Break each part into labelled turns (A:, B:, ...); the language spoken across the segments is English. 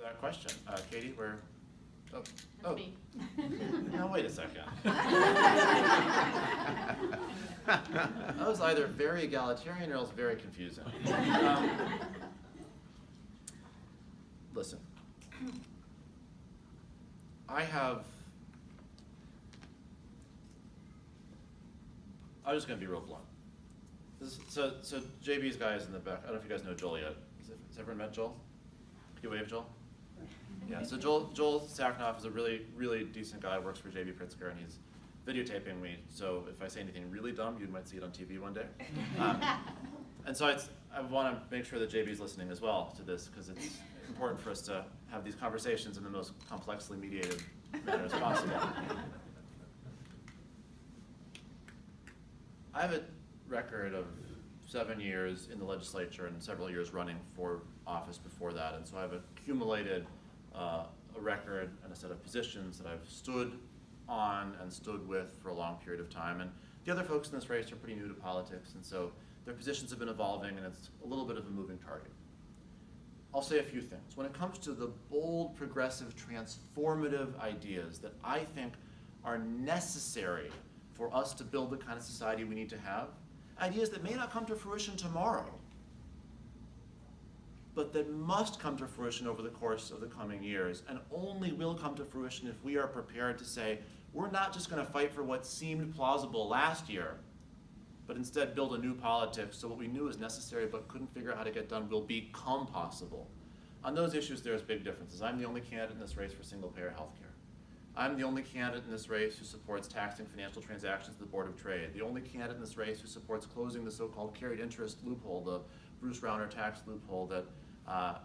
A: that question. Katie, where? Oh,
B: That's me.
A: No, wait a second. That was either very egalitarian or else very confusing. Listen, I'm just going to be real blunt. So JB's guy is in the back. I don't know if you guys know Joel yet. Has everyone met Joel? Can you wave, Joel? Yeah, so Joel Sacknoff is a really, really decent guy, works for JB Pritzker, and he's videotaping me, so if I say anything really dumb, you might see it on TV one day. And so I want to make sure that JB's listening as well to this, because it's important for us to have these conversations in the most complexly mediated manner as possible. I have a record of 7 years in the legislature and several years running for office before that, and so I've accumulated a record and a set of positions that I've stood on and stood with for a long period of time. And the other folks in this race are pretty new to politics, and so their positions have been evolving, and it's a little bit of a moving target. I'll say a few things. When it comes to the bold, progressive, transformative ideas that I think are necessary for us to build the kind of society we need to have, ideas that may not come to fruition tomorrow, but that must come to fruition over the course of the coming years, and only will come to fruition if we are prepared to say, we're not just going to fight for what seemed plausible last year, but instead build a new politics so what we knew was necessary but couldn't figure out how to get done will become possible. On those issues, there's big differences. I'm the only candidate in this race for single-payer health care. I'm the only candidate in this race who supports taxing financial transactions at the Board of Trade. The only candidate in this race who supports closing the so-called carried interest loophole, the Bruce Rauner tax loophole that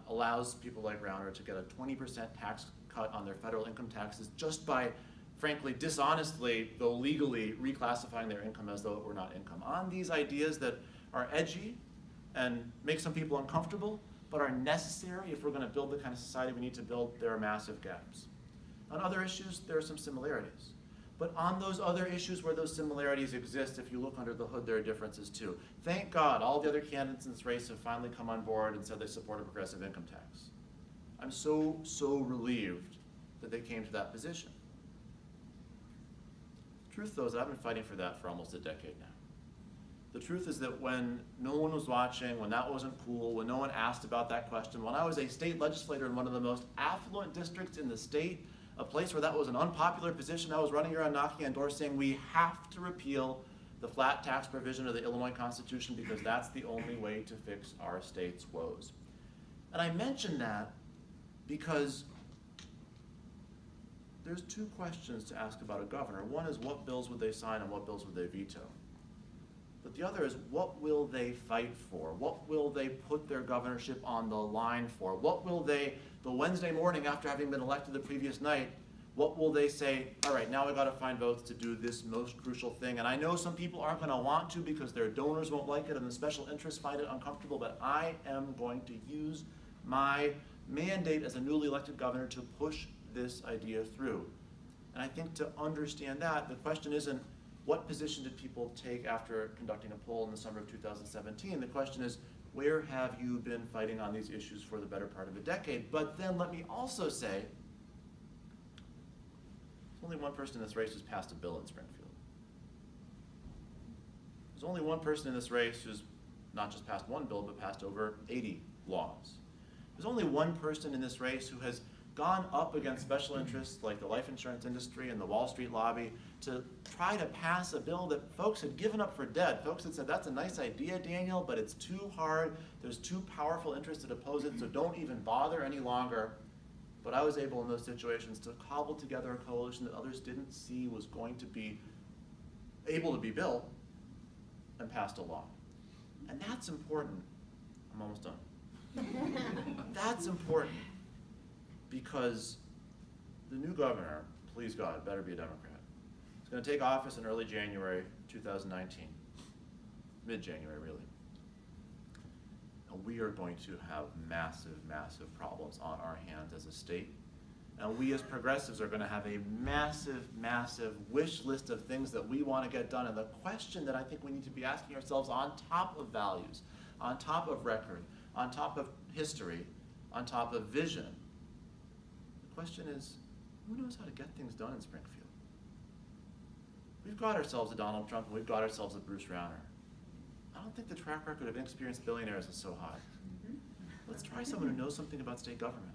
A: allows people like Rauner to get a 20% tax cut on their federal income taxes just by, frankly, dishonestly, though legally, reclassifying their income as though it were not income. On these ideas that are edgy and make some people uncomfortable, but are necessary if we're going to build the kind of society we need to build, there are massive gaps. On other issues, there are some similarities. But on those other issues where those similarities exist, if you look under the hood, there are differences too. Thank God all the other candidates in this race have finally come on board and said they support a progressive income tax. I'm so relieved that they came to that position. The truth, though, is that I've been fighting for that for almost a decade now. The truth is that when no one was watching, when that wasn't cool, when no one asked about that question, when I was a state legislator in one of the most affluent districts in the state, a place where that was an unpopular position, I was running around knocking on doors saying we have to repeal the flat tax provision of the Illinois Constitution because that's the only way to fix our state's woes. And I mention that because there's two questions to ask about a governor. One is what bills would they sign and what bills would they veto? But the other is what will they fight for? What will they put their governorship on the line for? What will they, the Wednesday morning after having been elected the previous night, what will they say, all right, now we got to find votes to do this most crucial thing. And I know some people aren't going to want to because their donors won't like it and the special interests find it uncomfortable, but I am going to use my mandate as a newly elected governor to push this idea through. And I think to understand that, the question isn't what position did people take after conducting a poll in the summer of 2017? The question is, where have you been fighting on these issues for the better part of a decade? But then let me also say, there's only one person in this race who's passed a bill in Springfield. There's only one person in this race who's not just passed one bill, but passed over 80 laws. There's only one person in this race who has gone up against special interests like the life insurance industry and the Wall Street lobby to try to pass a bill that folks had given up for dead. Folks had said, that's a nice idea, Daniel, but it's too hard. There's too powerful interests that oppose it, so don't even bother any longer. But I was able in those situations to cobble together a coalition that others didn't see was going to be able to be built and passed a law. And that's important. I'm almost done. That's important because the new governor, please God, better be a Democrat. He's going to take office in early January 2019, mid-January really. And we are going to have massive, massive problems on our hands as a state. And we as progressives are going to have a massive, massive wish list of things that we want to get done. And the question that I think we need to be asking ourselves on top of values, on top of record, on top of history, on top of vision, question is, who knows how to get things done in Springfield? We've got ourselves a Donald Trump and we've got ourselves a Bruce Rauner. I don't think the track record of inexperienced billionaires is so high. Let's try someone who knows something about state government.